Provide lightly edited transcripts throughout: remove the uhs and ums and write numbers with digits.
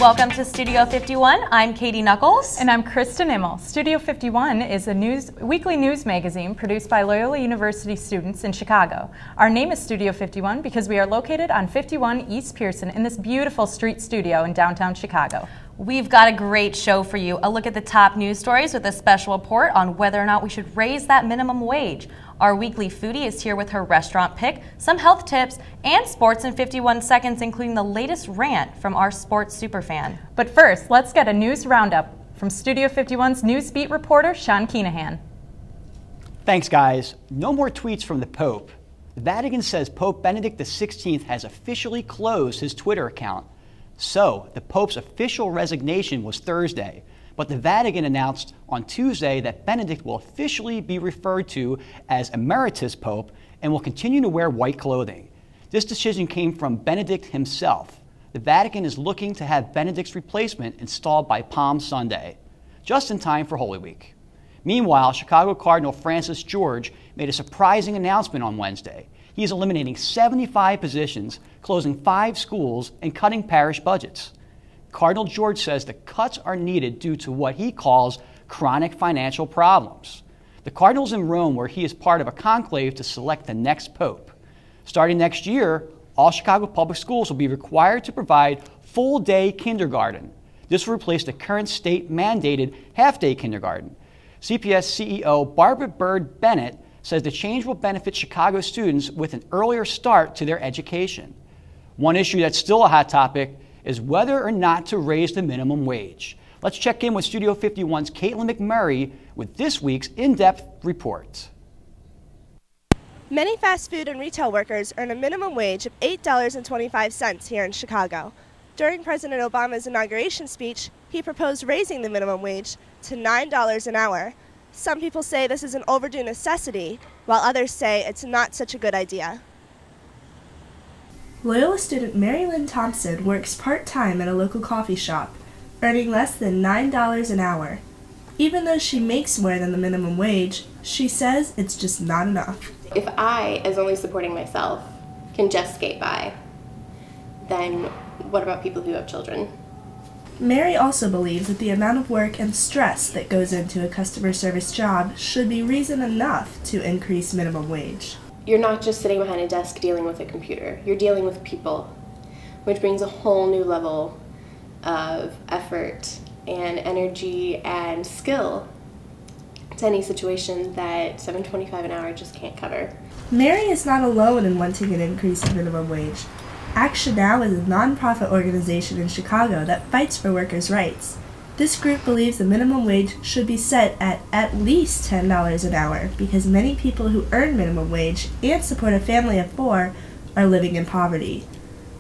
Welcome to Studio 51. I'm Katie Knuckles. And I'm Kristen Immel. Studio 51 is a weekly news magazine produced by Loyola University students in Chicago. Our name is Studio 51 because we are located on 51 East Pearson in this beautiful street studio in downtown Chicago. We've got a great show for you. A look at the top news stories with a special report on whether or not we should raise that minimum wage. Our weekly foodie is here with her restaurant pick, some health tips, and sports in 51 seconds, including the latest rant from our sports superfan. But first, let's get a news roundup from Studio 51's news beat reporter, Sean Keenahan. Thanks, guys. No more tweets from the Pope. The Vatican says Pope Benedict XVI has officially closed his Twitter account. So, the Pope's official resignation was Thursday, but the Vatican announced on Tuesday that Benedict will officially be referred to as Emeritus Pope and will continue to wear white clothing. This decision came from Benedict himself. The Vatican is looking to have Benedict's replacement installed by Palm Sunday, just in time for Holy Week. Meanwhile, Chicago Cardinal Francis George made a surprising announcement on Wednesday. He is eliminating 75 positions, closing 5 schools, and cutting parish budgets. Cardinal George says the cuts are needed due to what he calls chronic financial problems. The Cardinal's in Rome, where he is part of a conclave to select the next pope. Starting next year, all Chicago public schools will be required to provide full-day kindergarten. This will replace the current state-mandated half-day kindergarten. CPS CEO Barbara Bird Bennett says the change will benefit Chicago students with an earlier start to their education. One issue that's still a hot topic is whether or not to raise the minimum wage. Let's check in with Studio 51's Caitlin McMurray with this week's in-depth report. Many fast food and retail workers earn a minimum wage of $8.25 here in Chicago. During President Obama's inauguration speech, he proposed raising the minimum wage to $9 an hour. Some people say this is an overdue necessity, while others say it's not such a good idea. Loyola student Mary Lynn Thompson works part-time at a local coffee shop, earning less than $9 an hour. Even though she makes more than the minimum wage, she says it's just not enough. If I, as only supporting myself, can just skate by, then what about people who have children? Mary also believes that the amount of work and stress that goes into a customer service job should be reason enough to increase minimum wage. You're not just sitting behind a desk dealing with a computer. You're dealing with people, which brings a whole new level of effort and energy and skill to any situation that $7.25 an hour just can't cover. Mary is not alone in wanting an increase in minimum wage. Action Now is a nonprofit organization in Chicago that fights for workers' rights. This group believes the minimum wage should be set at least $10 an hour because many people who earn minimum wage and support a family of 4 are living in poverty.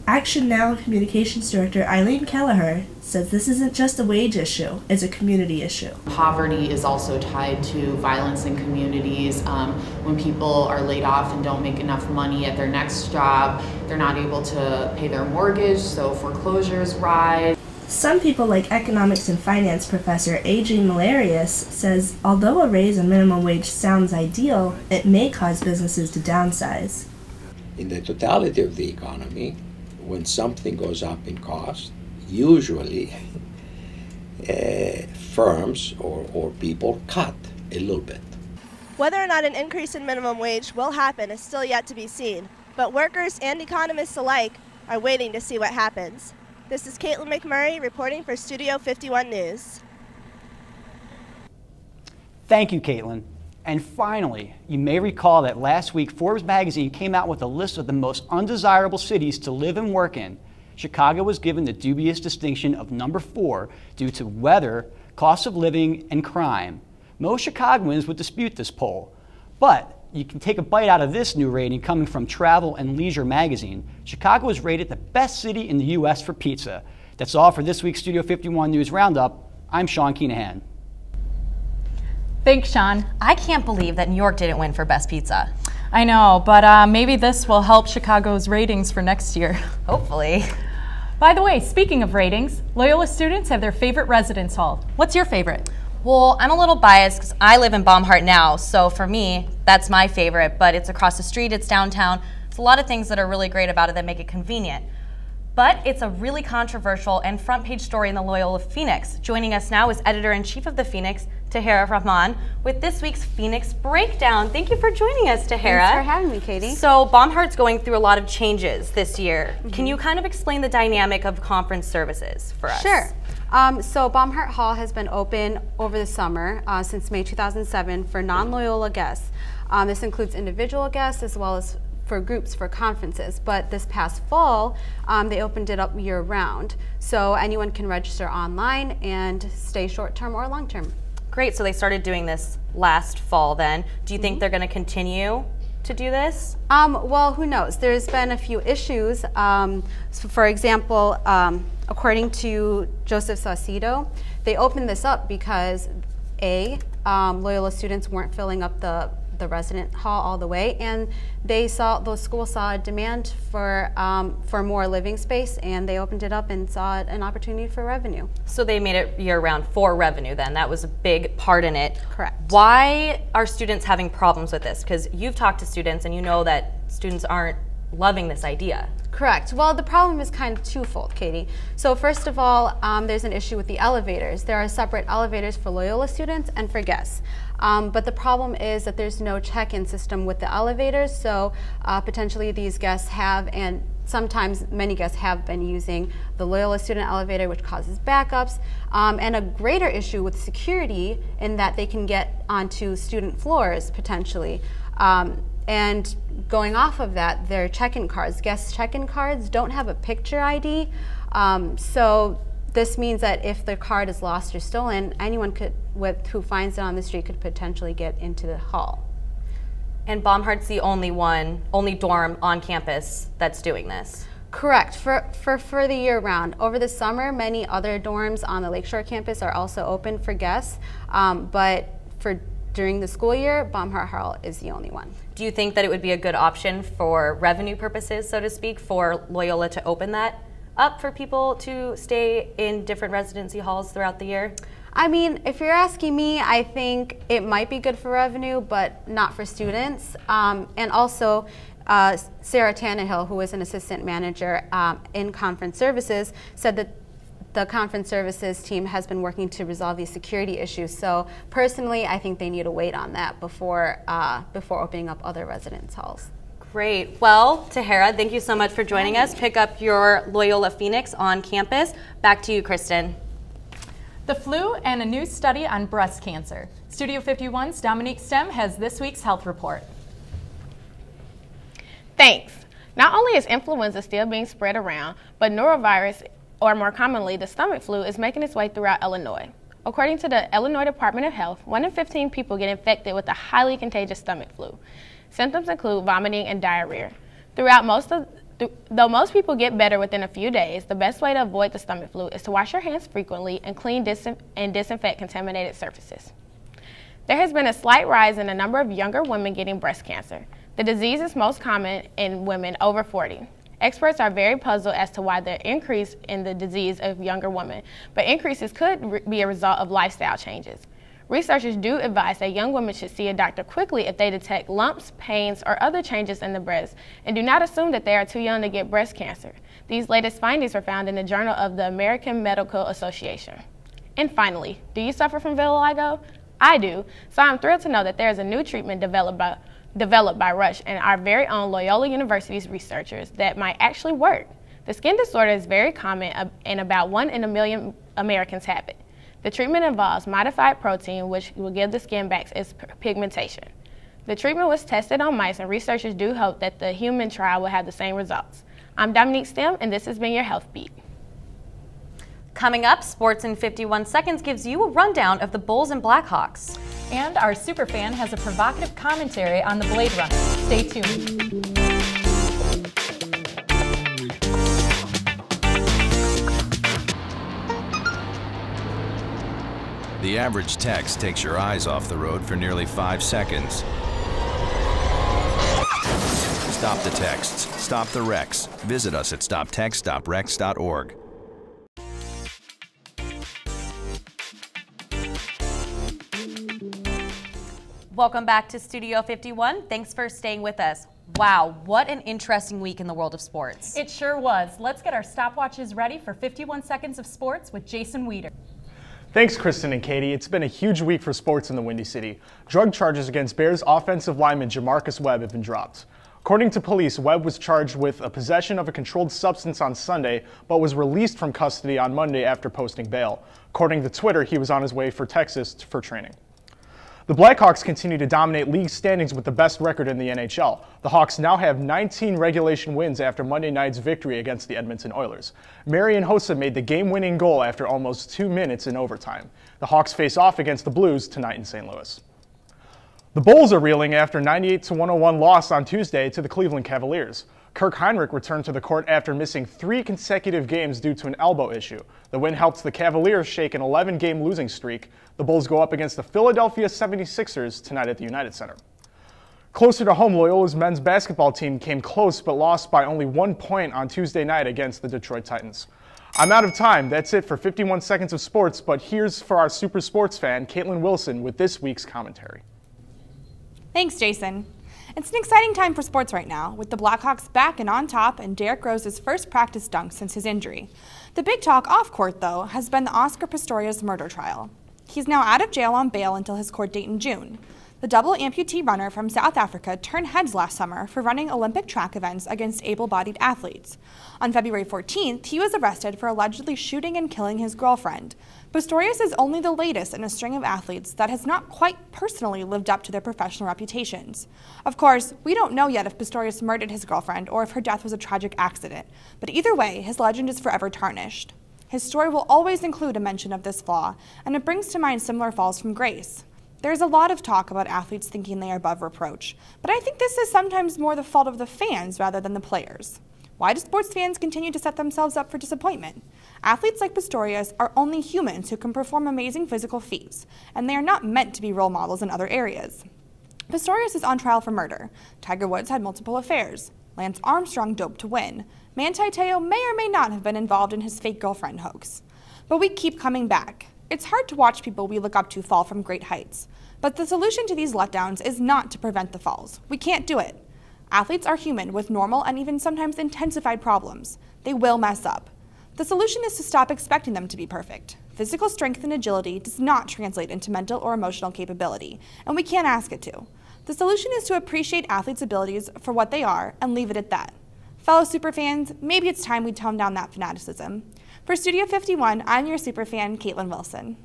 Action Now Communications Director Eileen Kelleher says this isn't just a wage issue, it's a community issue. Poverty is also tied to violence in communities. When people are laid off and don't make enough money at their next job, they're not able to pay their mortgage, so foreclosures rise. Some people, like economics and finance professor A.J. Malarius, says although a raise in minimum wage sounds ideal, it may cause businesses to downsize. In the totality of the economy, when something goes up in cost, usually firms or people cut a little bit. Whether or not an increase in minimum wage will happen is still yet to be seen, but workers and economists alike are waiting to see what happens. This is Caitlin McMurray reporting for Studio 51 News. Thank you, Caitlin. And finally, you may recall that last week Forbes magazine came out with a list of the most undesirable cities to live and work in. Chicago was given the dubious distinction of number 4 due to weather, cost of living, and crime. Most Chicagoans would dispute this poll, but you can take a bite out of this new rating coming from Travel and Leisure magazine. Chicago is rated the best city in the U.S. for pizza. That's all for this week's Studio 51 News Roundup. I'm Sean Keenahan. Thanks, Sean. I can't believe that New York didn't win for Best Pizza. I know, but maybe this will help Chicago's ratings for next year. Hopefully. By the way, speaking of ratings, Loyola students have their favorite residence hall. What's your favorite? Well, I'm a little biased because I live in Baumhart now, so for me, that's my favorite, but it's across the street, it's downtown. It's a lot of things that are really great about it that make it convenient. But it's a really controversial and front page story in the Loyola Phoenix. Joining us now is Editor-in-Chief of the Phoenix, Tahera Rahman, with this week's Phoenix Breakdown. Thank you for joining us, Tahera. Thanks for having me, Katie. So Baumhart's going through a lot of changes this year. Can you kind of explain the dynamic of conference services for us? Sure. So Baumhart Hall has been open over the summer since May 2007 for non-Loyola guests. This includes individual guests as well as for groups for conferences, but this past fall they opened it up year-round, so anyone can register online and stay short-term or long-term. Great, so they started doing this last fall then. Do you think they're going to continue to do this? Well, who knows? There's been a few issues. So for example, according to Joseph Saucedo, they opened this up because Loyola students weren't filling up the resident hall all the way, and the school saw a demand for more living space, and they opened it up and saw an opportunity for revenue. So they made it year-round for revenue then. That was a big part in it. Correct. Why are students having problems with this? Because you've talked to students and you know that students aren't loving this idea. Correct. Well, the problem is kind of twofold, Katie. So first of all, there's an issue with the elevators. There are separate elevators for Loyola students and for guests. But the problem is that there's no check-in system with the elevators, so potentially these guests have, and sometimes many guests have been using the Loyola student elevator, which causes backups, and a greater issue with security in that they can get onto student floors potentially. And going off of that, their check-in cards, guest check-in cards don't have a picture ID, so this means that if the card is lost or stolen, anyone who finds it on the street could potentially get into the hall. And Baumhart's the only dorm on campus that's doing this. Correct, for the year round. Over the summer, many other dorms on the Lakeshore campus are also open for guests, but during the school year, Baumhart Hall is the only one. Do you think that it would be a good option for revenue purposes, so to speak, for Loyola to open that up for people to stay in different residency halls throughout the year? I mean, if you're asking me, I think it might be good for revenue, but not for students. And also, Sarah Tannehill, who is an assistant manager in conference services, said that the conference services team has been working to resolve these security issues. So personally, I think they need to wait on that before opening up other residence halls. Great. Well, Tahera, thank you so much for joining us. Pick up your Loyola Phoenix on campus. Back to you, Kristen. The flu and a new study on breast cancer. Studio 51's Dominique Stem has this week's health report. Thanks. Not only is influenza still being spread around, but norovirus, or more commonly the stomach flu, is making its way throughout Illinois. According to the Illinois Department of Health, 1 in 15 people get infected with a highly contagious stomach flu. Symptoms include vomiting and diarrhea. Though most people get better within a few days, the best way to avoid the stomach flu is to wash your hands frequently and clean and disinfect contaminated surfaces. There has been a slight rise in the number of younger women getting breast cancer. The disease is most common in women over 40. Experts are very puzzled as to why the increase in the disease of younger women, but increases could be a result of lifestyle changes. Researchers do advise that young women should see a doctor quickly if they detect lumps, pains, or other changes in the breast, and do not assume that they are too young to get breast cancer. These latest findings were found in the Journal of the American Medical Association. And finally, do you suffer from vitiligo? I do, so I'm thrilled to know that there is a new treatment developed by Rush and our very own Loyola University's researchers that might actually work. The skin disorder is very common and about 1 in a million Americans have it. The treatment involves modified protein, which will give the skin back its pigmentation. The treatment was tested on mice, and researchers do hope that the human trial will have the same results. I'm Dominique Stem, and this has been your Health Beat. Coming up, Sports in 51 Seconds gives you a rundown of the Bulls and Blackhawks. And our superfan has a provocative commentary on the Blade Runner. Stay tuned. The average text takes your eyes off the road for nearly 5 seconds. Stop the texts. Stop the wrecks. Visit us at stoptextstoprex.org. Welcome back to Studio 51. Thanks for staying with us. Wow, what an interesting week in the world of sports. It sure was. Let's get our stopwatches ready for 51 seconds of sports with Jason Weeder. Thanks, Kristen and Katie. It's been a huge week for sports in the Windy City. Drug charges against Bears offensive lineman Jamarcus Webb have been dropped. According to police, Webb was charged with a possession of a controlled substance on Sunday, but was released from custody on Monday after posting bail. According to Twitter, he was on his way for Texas for training. The Blackhawks continue to dominate league standings with the best record in the NHL. The Hawks now have 19 regulation wins after Monday night's victory against the Edmonton Oilers. Marian Hossa made the game-winning goal after almost 2 minutes in overtime. The Hawks face off against the Blues tonight in St. Louis. The Bulls are reeling after a 98-101 loss on Tuesday to the Cleveland Cavaliers. Kirk Heinrich returned to the court after missing 3 consecutive games due to an elbow issue. The win helped the Cavaliers shake an 11-game losing streak. The Bulls go up against the Philadelphia 76ers tonight at the United Center. Closer to home, Loyola's men's basketball team came close but lost by only 1 point on Tuesday night against the Detroit Titans. I'm out of time. That's it for 51 seconds of sports, but here's for our super sports fan, Caitlin Wilson, with this week's commentary. Thanks, Jason. It's an exciting time for sports right now, with the Blackhawks back and on top and Derrick Rose's first practice dunk since his injury. The big talk off-court, though, has been the Oscar Pistorius murder trial. He's now out of jail on bail until his court date in June. The double amputee runner from South Africa turned heads last summer for running Olympic track events against able-bodied athletes. On February 14th, he was arrested for allegedly shooting and killing his girlfriend. Pistorius is only the latest in a string of athletes that has not quite personally lived up to their professional reputations. Of course, we don't know yet if Pistorius murdered his girlfriend or if her death was a tragic accident, but either way, his legend is forever tarnished. His story will always include a mention of this flaw, and it brings to mind similar falls from grace. There's a lot of talk about athletes thinking they are above reproach, but I think this is sometimes more the fault of the fans rather than the players. Why do sports fans continue to set themselves up for disappointment? Athletes like Pistorius are only humans who can perform amazing physical feats, and they are not meant to be role models in other areas. Pistorius is on trial for murder. Tiger Woods had multiple affairs. Lance Armstrong doped to win. Manti Te'o may or may not have been involved in his fake girlfriend hoax. But we keep coming back. It's hard to watch people we look up to fall from great heights. But the solution to these letdowns is not to prevent the falls. We can't do it. Athletes are human with normal and even sometimes intensified problems. They will mess up. The solution is to stop expecting them to be perfect. Physical strength and agility does not translate into mental or emotional capability, and we can't ask it to. The solution is to appreciate athletes' abilities for what they are and leave it at that. Fellow superfans, maybe it's time we tone down that fanaticism. For Studio 51, I'm your superfan, Caitlin Wilson.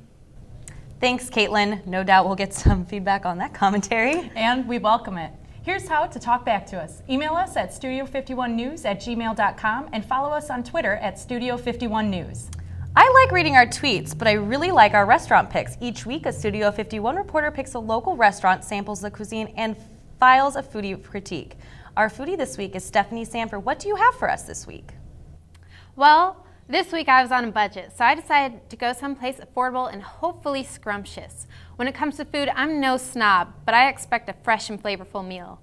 Thanks, Caitlin. No doubt we'll get some feedback on that commentary. And we welcome it. Here's how to talk back to us. Email us at studio51news@gmail.com and follow us on Twitter at Studio51News. I like reading our tweets, but I really like our restaurant picks. Each week, a Studio 51 reporter picks a local restaurant, samples the cuisine, and files a foodie critique. Our foodie this week is Stephanie Sanford. What do you have for us this week? Well, this week I was on a budget, so I decided to go someplace affordable and hopefully scrumptious. When it comes to food, I'm no snob, but I expect a fresh and flavorful meal.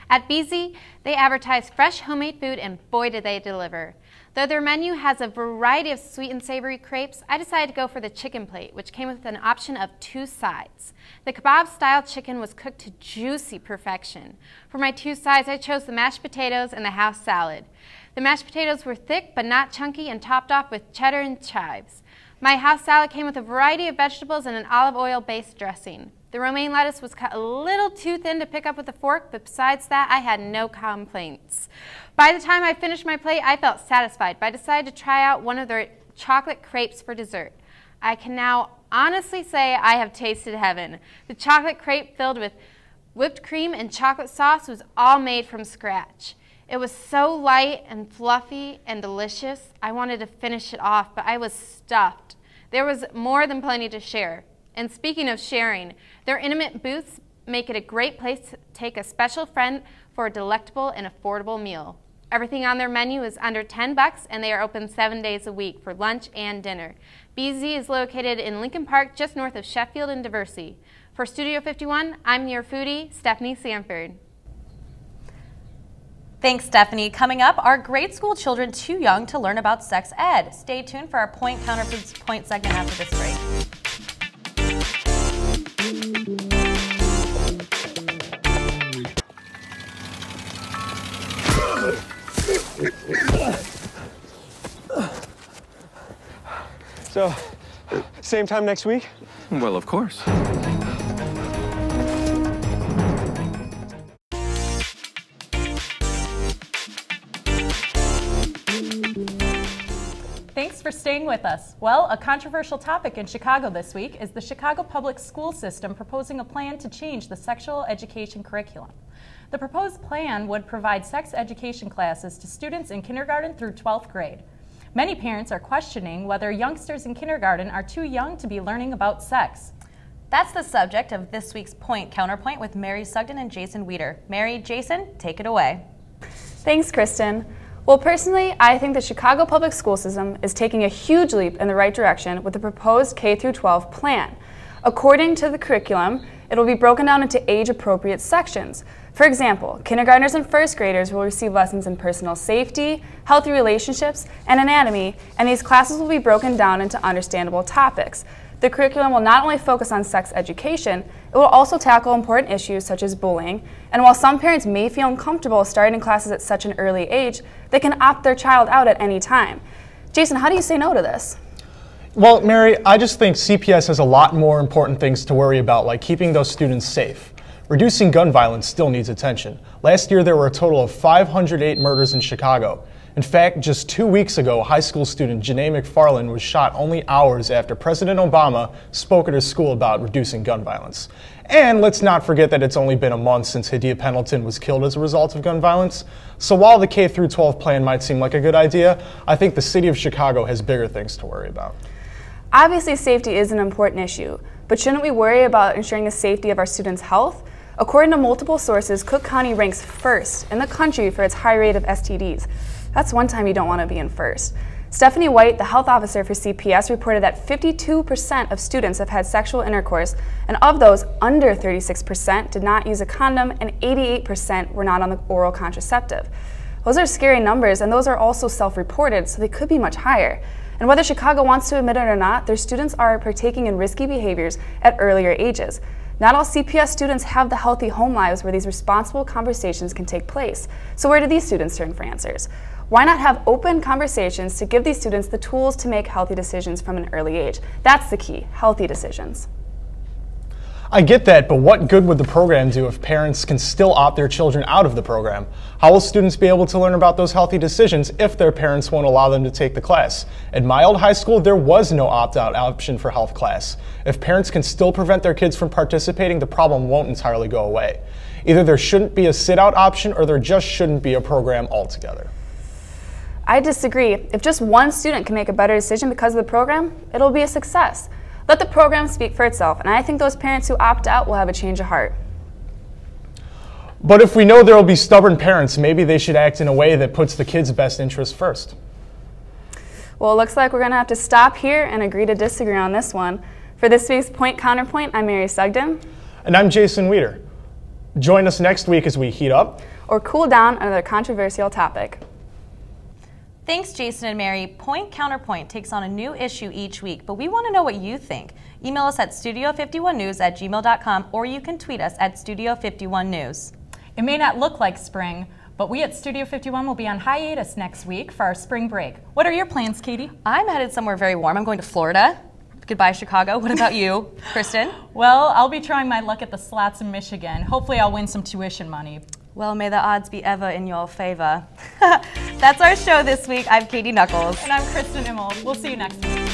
At BZ, they advertise fresh homemade food, and boy did they deliver. Though their menu has a variety of sweet and savory crepes, I decided to go for the chicken plate, which came with an option of 2 sides. The kebab-style chicken was cooked to juicy perfection. For my 2 sides, I chose the mashed potatoes and the house salad. The mashed potatoes were thick but not chunky and topped off with cheddar and chives. My house salad came with a variety of vegetables and an olive oil-based dressing. The romaine lettuce was cut a little too thin to pick up with a fork, but besides that, I had no complaints. By the time I finished my plate, I felt satisfied, but I decided to try out one of their chocolate crepes for dessert. I can now honestly say I have tasted heaven. The chocolate crepe filled with whipped cream and chocolate sauce was all made from scratch. It was so light and fluffy and delicious. I wanted to finish it off, but I was stuffed. There was more than plenty to share. And speaking of sharing, their intimate booths make it a great place to take a special friend for a delectable and affordable meal. Everything on their menu is under $10, and they are open 7 days a week for lunch and dinner. BZ is located in Lincoln Park, just north of Sheffield and Diversey. For Studio 51, I'm your foodie, Stephanie Sanford. Thanks, Stephanie. Coming up, are grade school children too young to learn about sex ed? Stay tuned for our point counterpoint segment after this break. So, same time next week? Well, of course. Thanks for staying with us. Well, a controversial topic in Chicago this week is the Chicago public school system proposing a plan to change the sexual education curriculum. The proposed plan would provide sex education classes to students in kindergarten through 12th grade. Many parents are questioning whether youngsters in kindergarten are too young to be learning about sex. That's the subject of this week's Point Counterpoint with Mary Sugden and Jason Weeder. Mary, Jason, take it away. Thanks, Kristen. Well, personally, I think the Chicago public school system is taking a huge leap in the right direction with the proposed K-12 plan. According to the curriculum, it will be broken down into age-appropriate sections. For example, kindergartners and first graders will receive lessons in personal safety, healthy relationships, and anatomy, and these classes will be broken down into understandable topics. The curriculum will not only focus on sex education, it will also tackle important issues such as bullying. And while some parents may feel uncomfortable starting classes at such an early age, they can opt their child out at any time. Jason, how do you say no to this? Well, Mary, I just think CPS has a lot more important things to worry about, like keeping those students safe. Reducing gun violence still needs attention. Last year, there were a total of 508 murders in Chicago. In fact, just 2 weeks ago, high school student Janae McFarland was shot only hours after President Obama spoke at his school about reducing gun violence. And let's not forget that it's only been a month since Hadia Pendleton was killed as a result of gun violence. So while the K-12 plan might seem like a good idea, I think the city of Chicago has bigger things to worry about. Obviously, safety is an important issue, but shouldn't we worry about ensuring the safety of our students' health? According to multiple sources, Cook County ranks first in the country for its high rate of STDs. That's one time you don't want to be in first. Stephanie White, the health officer for CPS, reported that 52% of students have had sexual intercourse, and of those, under 36% did not use a condom, and 88% were not on the oral contraceptive. Those are scary numbers, and those are also self-reported, so they could be much higher. And whether Chicago wants to admit it or not, their students are partaking in risky behaviors at earlier ages. Not all CPS students have the healthy home lives where these responsible conversations can take place. So where do these students turn for answers? Why not have open conversations to give these students the tools to make healthy decisions from an early age? That's the key, healthy decisions. I get that, but what good would the program do if parents can still opt their children out of the program? How will students be able to learn about those healthy decisions if their parents won't allow them to take the class? At my old high school, there was no opt-out option for health class. If parents can still prevent their kids from participating, the problem won't entirely go away. Either there shouldn't be a sit-out option or there just shouldn't be a program altogether. I disagree. If just one student can make a better decision because of the program, it'll be a success. Let the program speak for itself, and I think those parents who opt out will have a change of heart. But if we know there will be stubborn parents, maybe they should act in a way that puts the kids' best interests first. Well, it looks like we're going to have to stop here and agree to disagree on this one. For this week's Point Counterpoint, I'm Mary Sugden. And I'm Jason Weeder. Join us next week as we heat up or cool down another controversial topic. Thanks, Jason and Mary. Point Counterpoint takes on a new issue each week, but we want to know what you think. Email us at studio51news@gmail.com, or you can tweet us at Studio51News. It may not look like spring, but we at Studio 51 will be on hiatus next week for our spring break. What are your plans, Katie? I'm headed somewhere very warm. I'm going to Florida. Goodbye, Chicago. What about you, Kristen? Well, I'll be trying my luck at the slots in Michigan. Hopefully I'll win some tuition money. Well, may the odds be ever in your favor. That's our show this week. I'm Katie Knuckles. And I'm Kristen Immel. We'll see you next week.